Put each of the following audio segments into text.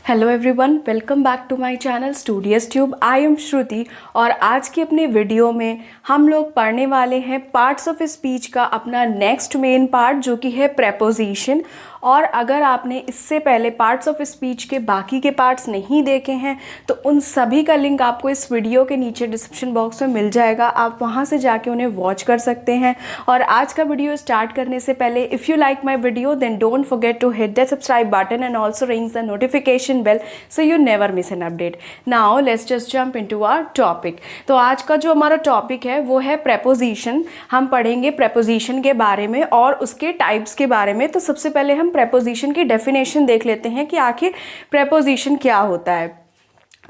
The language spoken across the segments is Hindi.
Hello everyone, welcome back to my channel studious tube. I am Shruti और आज की अपनी वीडियो में हम लोग पढ़ने वाले हैं पार्ट्स ऑफ स्पीच का अपना नेक्स्ट मेन पार्ट जो कि है प्रेपोजिशन। और अगर आपने इससे पहले पार्ट्स ऑफ स्पीच के बाकी के पार्ट्स नहीं देखे हैं तो उन सभी का लिंक आपको इस वीडियो के नीचे डिस्क्रिप्शन बॉक्स में मिल जाएगा, आप वहां से जाके उन्हें वॉच कर सकते हैं। और आज का वीडियो स्टार्ट करने से पहले if you like my video then don't forget to hit the subscribe button and also ring the notification bell so you never miss an update. Now let's just jump into our topic. तो आज का जो हमारा टॉपिक है वो है प्रेपोजिशन। हम पढ़ेंगे प्रेपोजिशन के बारे में और उसके टाइप्स के बारे में। तो सबसे पहले हम प्रेपोजिशन की डेफिनेशन देख लेते हैं कि आखिर प्रेपोजिशन क्या होता है।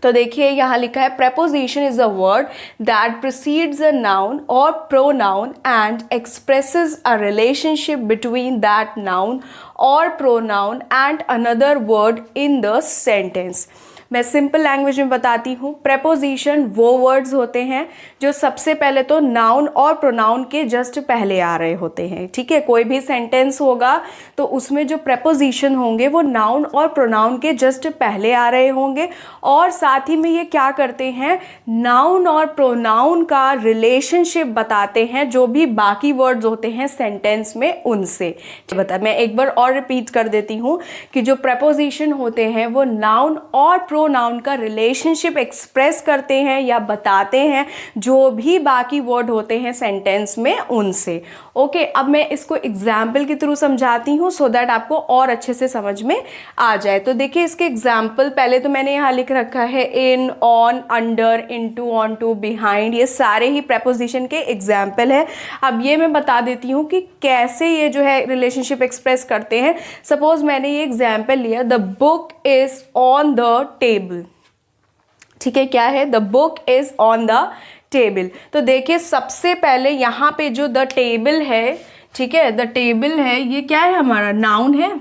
तो देखिए यहाँ लिखा है preposition is a word that precedes a noun और pronoun and expresses a relationship between that noun और pronoun and another word in the sentence. मैं सिंपल लैंग्वेज में बताती हूँ। प्रेपोजिशन वो वर्ड्स होते हैं जो सबसे पहले तो नाउन और प्रोनाउन के जस्ट पहले आ रहे होते हैं। ठीक है, कोई भी सेंटेंस होगा तो उसमें जो प्रेपोजिशन होंगे वो नाउन और प्रोनाउन के जस्ट पहले आ रहे होंगे और साथ ही में ये क्या करते हैं, नाउन और प्रोनाउन का रिलेशनशिप बताते हैं जो भी बाकी वर्ड्स होते हैं सेंटेंस में उनसे। मैं एक बार और रिपीट कर देती हूँ कि जो प्रेपोजिशन होते हैं वो नाउन और प्रोनाउन का रिलेशनशिप एक्सप्रेस करते हैं या बताते हैं जो भी बाकी वर्ड होते हैं सेंटेंस में उनसे। ओके, अब मैं इसको एग्जाम्पल के थ्रू समझाती हूँ सो दैट आपको और अच्छे से समझ में आ जाए। तो देखिए इसके एग्जाम्पल पहले तो मैंने यहाँ लिख रखा है in, on, under, into, on to, behind, ये सारे ही प्रेपोजिशन के एग्जाम्पल है। अब ये मैं बता देती हूँ कि कैसे ये जो है रिलेशनशिप एक्सप्रेस करते हैं। सपोज मैंने ये एग्जाम्पल लिया, the book is on the table. ठीक है, क्या है, the book is on the table. तो देखिए सबसे पहले यहाँ पे जो द टेबल है, ठीक है, द टेबल है, ये क्या है, हमारा नाउन है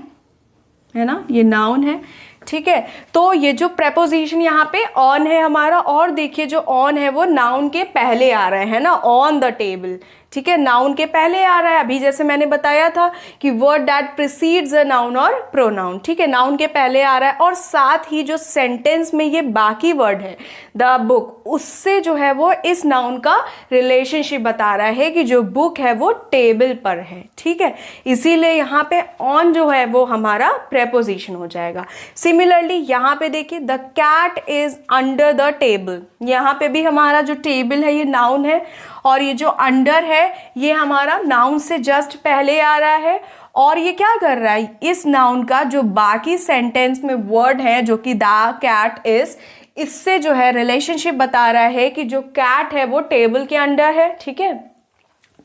ना, ये नाउन है। ठीक है, तो ये जो प्रेपोजिशन यहाँ पे ऑन है हमारा, और देखिए जो ऑन है वो नाउन के पहले आ रहा है ना, ऑन द टेबल। ठीक है, नाउन के पहले आ रहा है। अभी जैसे मैंने बताया था कि word that precedes a noun और प्रोनाउन। ठीक है, नाउन के पहले आ रहा है और साथ ही जो सेंटेंस में ये बाकी वर्ड है द बुक, उससे जो है वो इस नाउन का रिलेशनशिप बता रहा है कि जो बुक है वो टेबल पर है। ठीक है, इसीलिए यहाँ पे ऑन जो है वो हमारा प्रेपोजिशन हो जाएगा। सिमिलरली यहाँ पे देखिए the cat is under the table. यहाँ पे भी हमारा जो टेबल है ये नाउन है और ये जो अंडर है ये हमारा नाउन से जस्ट पहले आ रहा है और ये क्या कर रहा है, इस नाउन का जो बाकी सेंटेंस में वर्ड है जो कि द कैट इज, इससे जो है रिलेशनशिप बता रहा है कि जो कैट है वो टेबल के अंडर है। ठीक है,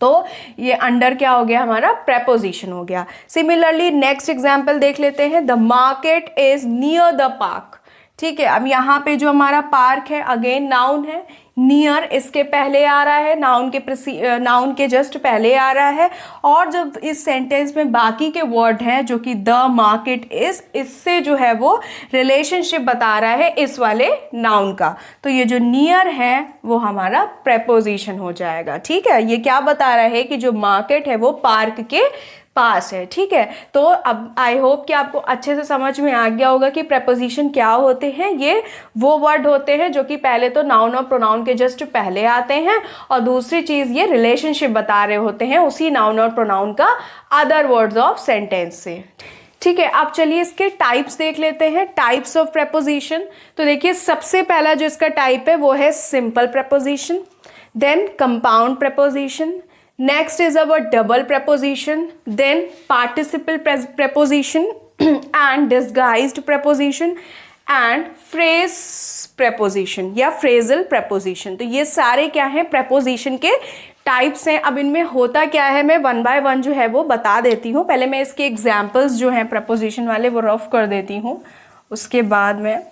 तो ये अंडर क्या हो गया, हमारा प्रेपोजिशन हो गया। सिमिलरली नेक्स्ट एग्जाम्पल देख लेते हैं, the market is near the park. ठीक है, अब यहाँ पे जो हमारा पार्क है अगेन नाउन है, नियर इसके पहले आ रहा है, नाउन के जस्ट पहले आ रहा है और जब इस सेंटेंस में बाकी के वर्ड हैं जो कि द मार्केट इज, इससे जो है वो रिलेशनशिप बता रहा है इस वाले नाउन का। तो ये जो नियर है वो हमारा प्रेपोजिशन हो जाएगा। ठीक है, ये क्या बता रहा है कि जो मार्केट है वो पार्क के पास है। ठीक है, तो अब आई होप कि आपको अच्छे से समझ में आ गया होगा कि प्रेपोजिशन क्या होते हैं। ये वो वर्ड होते हैं जो कि पहले तो नाउन और प्रोनाउन के जस्ट पहले आते हैं और दूसरी चीज ये रिलेशनशिप बता रहे होते हैं उसी नाउन और प्रोनाउन का अदर वर्ड्स ऑफ सेंटेंस से। ठीक है, अब चलिए इसके टाइप्स देख लेते हैं, टाइप्स ऑफ प्रेपोजिशन। तो देखिए सबसे पहला जो इसका टाइप है वो है simple preposition, then compound preposition, next is our double preposition, then participle preposition and disguised preposition and phrase preposition या phrasal preposition। तो ये सारे क्या हैं, preposition के टाइप्स हैं। अब इनमें होता क्या है मैं वन बाय वन जो है वो बता देती हूँ। पहले मैं इसके एग्जाम्पल्स जो हैं preposition वाले वो रफ कर देती हूँ, उसके बाद में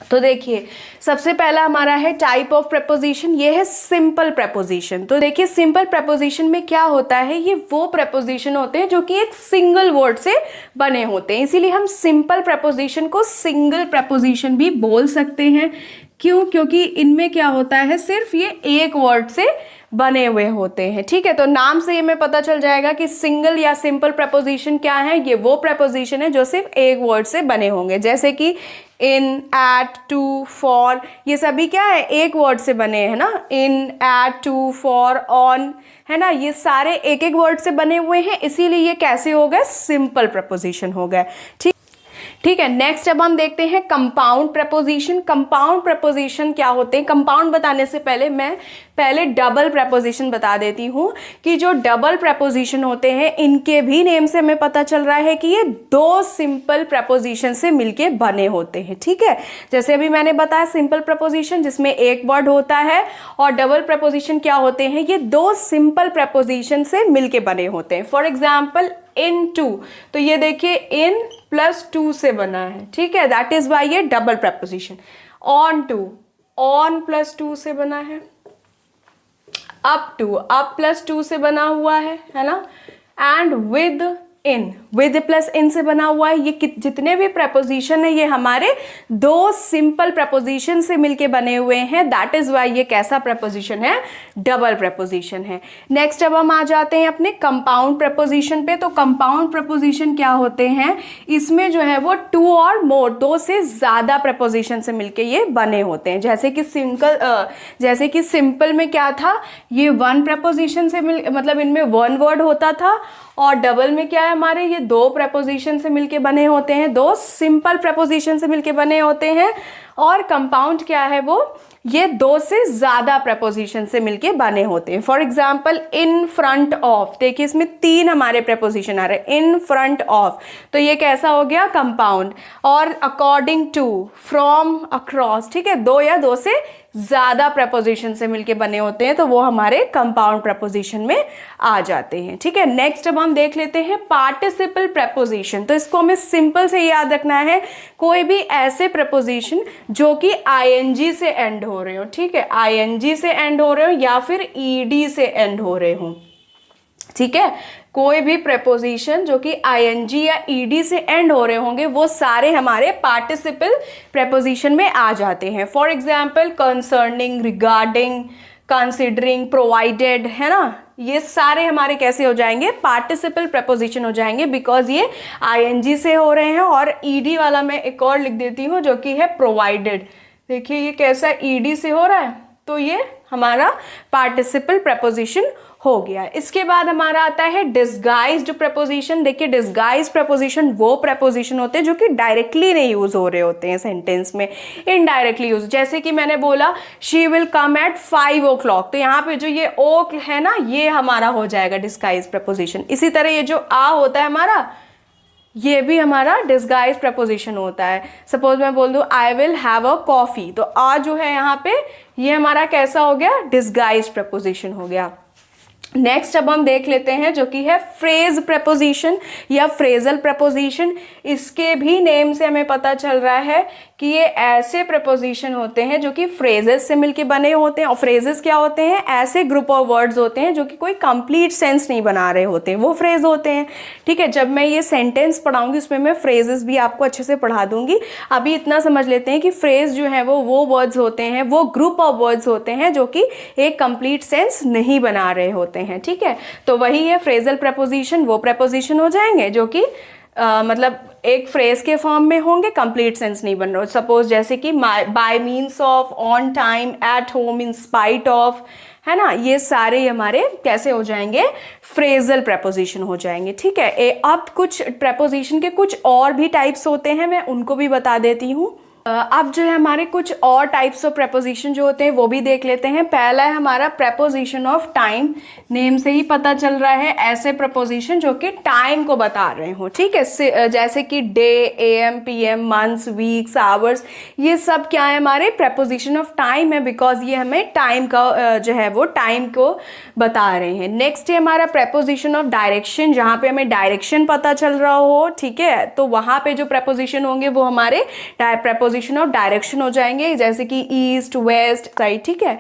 तो देखिए सबसे पहला हमारा है टाइप ऑफ प्रेपोजिशन, ये है सिंपल प्रेपोजिशन। तो देखिए सिंपल प्रेपोजिशन में क्या होता है, ये वो प्रेपोजिशन होते हैं जो कि एक सिंगल वर्ड से बने होते हैं, इसीलिए हम सिंपल प्रेपोजिशन को सिंगल प्रेपोजिशन भी बोल सकते हैं। क्यों? क्योंकि इनमें क्या होता है, सिर्फ ये एक वर्ड से बने हुए होते हैं। ठीक है, तो नाम से हमें पता चल जाएगा कि सिंगल या सिंपल प्रपोजिशन क्या है। ये वो प्रपोजिशन है जो सिर्फ एक वर्ड से बने होंगे, जैसे कि इन, एट, टू, फॉर, ये सभी क्या है, एक वर्ड से बने हैं ना। इन, एट, टू, फॉर, ऑन, है ना, ये सारे एक एक वर्ड से बने हुए हैं, इसीलिए ये कैसे हो गए, सिंपल प्रपोजिशन हो गए। ठीक है, नेक्स्ट अब हम देखते हैं कंपाउंड प्रपोजिशन। कंपाउंड प्रपोजिशन क्या होते हैं? कंपाउंड बताने से पहले मैं डबल प्रपोजिशन बता देती हूँ कि जो डबल प्रपोजिशन होते हैं इनके भी नेम से हमें पता चल रहा है कि ये दो सिंपल प्रपोजिशन से मिलके बने होते हैं। ठीक है, जैसे अभी मैंने बताया सिंपल प्रपोजिशन जिसमें एक वर्ड होता है, और डबल प्रपोजिशन क्या होते हैं, ये दो सिंपल प्रपोजिशन से मिलके बने होते हैं। फॉर एग्जाम्पल इन टू, तो ये देखिए इन प्लस टू से बना है। ठीक है, दैट इज वाई ये double preposition. Onto, on plus to से बना है। Up to, up plus to से बना हुआ है ना। And within, with plus in से बना हुआ है। ये जितने भी प्रपोजिशन है ये हमारे दो सिंपल प्रपोजिशन से मिलके बने हुए हैं, दैट इज वाई ये कैसा प्रपोजिशन है, डबल प्रपोजिशन है। नेक्स्ट अब हम आ जाते हैं अपने कंपाउंड प्रपोजिशन पे। तो कंपाउंड प्रपोजिशन क्या होते हैं, इसमें जो है वो टू और मोर, दो से ज्यादा प्रपोजिशन से मिलके ये बने होते हैं। जैसे कि सिंपल में क्या था, ये वन प्रपोजिशन से मतलब इनमें वन वर्ड होता था, और डबल में क्या है हमारे, ये दो प्रपोजिशन से मिलके बने होते हैं, दो सिंपल प्रपोजिशन से मिलके बने होते हैं। और कंपाउंड क्या है, वो ये दो से ज्यादा प्रपोजिशन से मिलके बने होते हैं। For example in front of, देखिए इसमें तीन हमारे प्रपोजिशन आ रहे हैं, इन फ्रंट ऑफ, तो ये कैसा हो गया, कंपाउंड। और अकॉर्डिंग टू, फ्रॉम, अक्रॉस, ठीक है, दो या दो से ज्यादा प्रपोजिशन से मिलके बने होते हैं, तो वो हमारे कंपाउंड प्रपोजिशन में आ जाते हैं। ठीक है, नेक्स्ट अब हम देख लेते हैं पार्टिसिपल प्रपोजिशन। तो इसको हमें सिंपल से याद रखना है, कोई भी ऐसे प्रपोजिशन जो कि आईएनजी से एंड हो रहे हो। ठीक है, आईएनजी से एंड हो रहे हो या फिर ईडी से एंड हो रहे हो। ठीक है, कोई भी प्रपोजिशन जो कि आईएनजी या ईडी से एंड हो रहे होंगे वो सारे हमारे पार्टिसिपल प्रपोजिशन में आ जाते हैं। For example concerning, regarding, considering, provided, है ना, ये सारे हमारे कैसे हो जाएंगे, पार्टिसिपल प्रपोजिशन हो जाएंगे, बिकॉज ये आईएनजी से हो रहे हैं। और ईडी वाला मैं एक और लिख देती हूँ जो कि है प्रोवाइडेड। देखिए ये कैसा ईडी से हो रहा है, तो ये हमारा पार्टिसिपल प्रपोजिशन हो गया। इसके बाद हमारा आता है डिस्गाइज्ड प्रपोजिशन। देखिए डिस्गाइज्ड प्रपोजिशन वो प्रपोजिशन होते हैं जो कि डायरेक्टली नहीं यूज हो रहे होते हैं सेंटेंस में, इनडायरेक्टली यूज। जैसे कि मैंने बोला she will come eight 5 o'clock, तो यहाँ पे जो ये ओ है ना, ये हमारा हो जाएगा डिस्गाइज्ड प्रपोजिशन। इसी तरह ये जो आ होता है हमारा, ये भी हमारा डिस्गाइज प्रपोजिशन होता है। सपोज मैं बोल दूं I will have a coffee, तो आ जो है यहाँ पे ये हमारा कैसा हो गया, डिस्गाइज प्रपोजिशन हो गया। नेक्स्ट अब हम देख लेते हैं जो कि है फ्रेज प्रपोजिशन या फ्रेजल प्रपोजिशन। इसके भी नेम से हमें पता चल रहा है कि ये ऐसे प्रपोजिशन होते हैं जो कि फ्रेजेस से मिलके बने होते हैं। और फ्रेजेस क्या होते हैं, ऐसे ग्रुप ऑफ वर्ड्स होते हैं जो कि कोई कंप्लीट सेंस नहीं बना रहे होते हैं, वो फ्रेज होते हैं। ठीक है, जब मैं ये सेंटेंस पढ़ाऊंगी उसमें मैं फ्रेजेस भी आपको अच्छे से पढ़ा दूंगी। अभी इतना समझ लेते हैं कि फ्रेज जो है वो वर्ड्स होते हैं, वो ग्रुप ऑफ वर्ड्स होते हैं जो कि एक कंप्लीट सेंस नहीं बना रहे होते हैं। ठीक है, तो वही है फ्रेजल प्रपोजिशन, वो प्रपोजिशन हो जाएंगे जो कि मतलब एक फ्रेज के फॉर्म में होंगे, कंप्लीट सेंस नहीं बन रहा। सपोज जैसे कि bye means of, on time, at home, in spite of, है ना, ये सारे हमारे कैसे हो जाएंगे, फ्रेजल प्रपोजिशन हो जाएंगे। ठीक है, अब कुछ प्रपोजिशन के कुछ और भी टाइप्स होते हैं, मैं उनको भी बता देती हूँ। अब जो है हमारे कुछ और टाइप्स ऑफ प्रपोजिशन जो होते हैं वो भी देख लेते हैं। पहला है हमारा प्रपोजिशन ऑफ टाइम। नेम से ही पता चल रहा है ऐसे प्रपोजिशन जो कि टाइम को बता रहे हो। ठीक है, जैसे कि day, am, PM, months, weeks, hours, ये सब क्या है, हमारे प्रपोजिशन ऑफ टाइम है, बिकॉज ये हमें टाइम का जो है वो टाइम को बता रहे हैं। नेक्स्ट है हमारा प्रपोजिशन ऑफ डायरेक्शन, जहाँ पे हमें डायरेक्शन पता चल रहा हो। ठीक है, तो वहाँ पे जो प्रपोजिशन होंगे वो हमारे प्रपोजिशन ऑफ डायरेक्शन हो जाएंगे, जैसे कि ईस्ट, वेस्ट, साइड। ठीक है,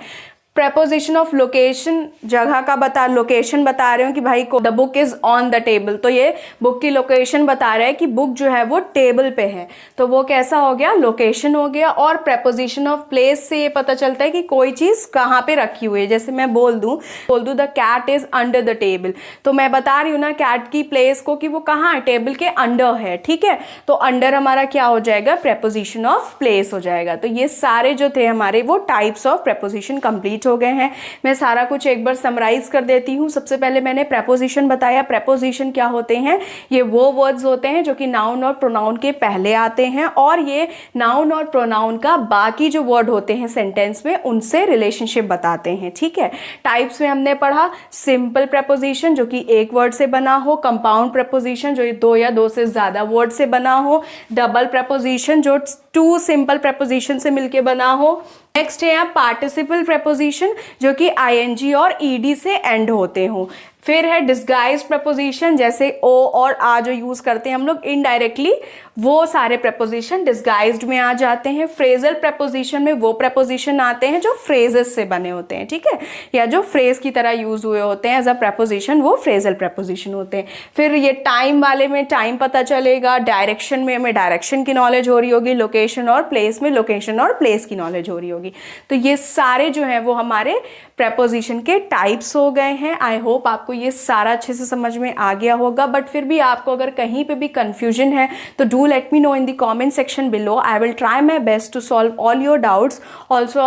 प्रेपोजिशन ऑफ लोकेशन, जगह का लोकेशन बता रहे हो कि भाई the book is on the table, तो ये बुक की लोकेशन बता रहा है कि बुक जो है वो टेबल पे है, तो वो कैसा हो गया, लोकेशन हो गया। और प्रेपोजिशन ऑफ प्लेस से ये पता चलता है कि कोई चीज़ कहाँ पे रखी हुई है। जैसे मैं बोल दूँ the cat is under the table, तो मैं बता रही हूँ ना कैट की प्लेस को कि वो कहाँ है, टेबल के अंडर है, ठीक है। तो अंडर हमारा क्या हो जाएगा, प्रेपोजिशन ऑफ प्लेस हो जाएगा। तो ये सारे जो थे हमारे वो टाइप्स ऑफ प्रेपोजिशन कंप्लीट हो गए हैं। मैं सारा कुछ एक बार समराइज कर देती हूँ। सबसे पहले मैंने प्रेपोजिशन बताया। प्रेपोजिशन क्या होते हैं, ये वो वर्ड्स होते हैं जो कि नाउन और प्रोनाउन के पहले आते हैं और ये नाउन और प्रोनाउन का बाकी जो वर्ड होते हैं सेंटेंस में उनसे रिलेशनशिप बताते हैं, ठीक है। टाइप्स में हमने पढ़ा सिंपल प्रेपोजिशन जो कि एक वर्ड से बना हो, कंपाउंड प्रेपोजिशन जो दो या दो से ज्यादा वर्ड से बना हो, डबल प्रेपोजिशन जो टू सिंपल प्रेपोजिशन से मिलके बना हो। नेक्स्ट है पार्टिसिपल प्रेपोजिशन जो कि आईएनजी और ईडी से एंड होते हो। फिर है डिस्गाइज प्रेपोजिशन, जैसे ओ और आ जो यूज करते हैं हम लोग इनडायरेक्टली, वो सारे प्रेपोजिशन डिस्गाइज्ड में आ जाते हैं। फ्रेजल प्रेपोजिशन में वो प्रेपोजिशन आते हैं जो फ्रेजेस से बने होते हैं, ठीक है, या जो फ्रेज की तरह यूज हुए होते हैं एज अ प्रेपोजिशन, वो फ्रेजल प्रेपोजिशन होते हैं। फिर ये टाइम वाले में टाइम पता चलेगा, डायरेक्शन में हमें डायरेक्शन की नॉलेज हो रही होगी, लोकेशन और प्लेस में लोकेशन और प्लेस की नॉलेज हो रही होगी। तो ये सारे जो है वो हमारे प्रेपोजिशन के टाइप्स हो गए हैं। आई होप आपको ये सारा अच्छे से समझ में आ गया होगा, बट फिर भी आपको अगर कहीं पे भी कंफ्यूजन है तो do let me know in the comment section below. I will try my best to solve all your doubts. Also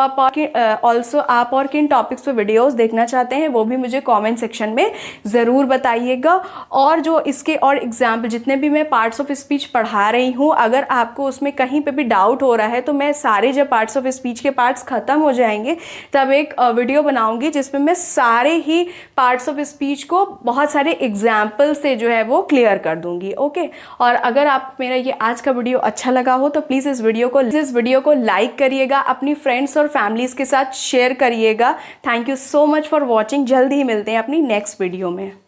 आप और किन टॉपिक्स पे वीडियोस देखना चाहते हैं वो भी मुझे कमेंट सेक्शन में ज़रूर बताइएगा। और जो इसके और एग्जाम्पल जितने भी मैं पार्ट्स ऑफ स्पीच पढ़ा रही हूँ, अगर आपको उसमें कहीं पे भी डाउट हो रहा है तो मैं सारे जब पार्ट्स ऑफ स्पीच के पार्ट्स ख़त्म हो जाएंगे तब एक वीडियो बनाऊंगी जिसमें मैं सारे ही पार्ट्स ऑफ स्पीच को बहुत सारे एग्जाम्पल से जो है वो क्लियर कर दूंगी, ओके। और अगर आप मेरा ये आज का वीडियो अच्छा लगा हो तो प्लीज़ इस वीडियो को लाइक करिएगा, अपनी फ्रेंड्स और फैमिलीज़ के साथ शेयर करिएगा। Thank you so much for watching. जल्दी ही मिलते हैं अपनी नेक्स्ट वीडियो में।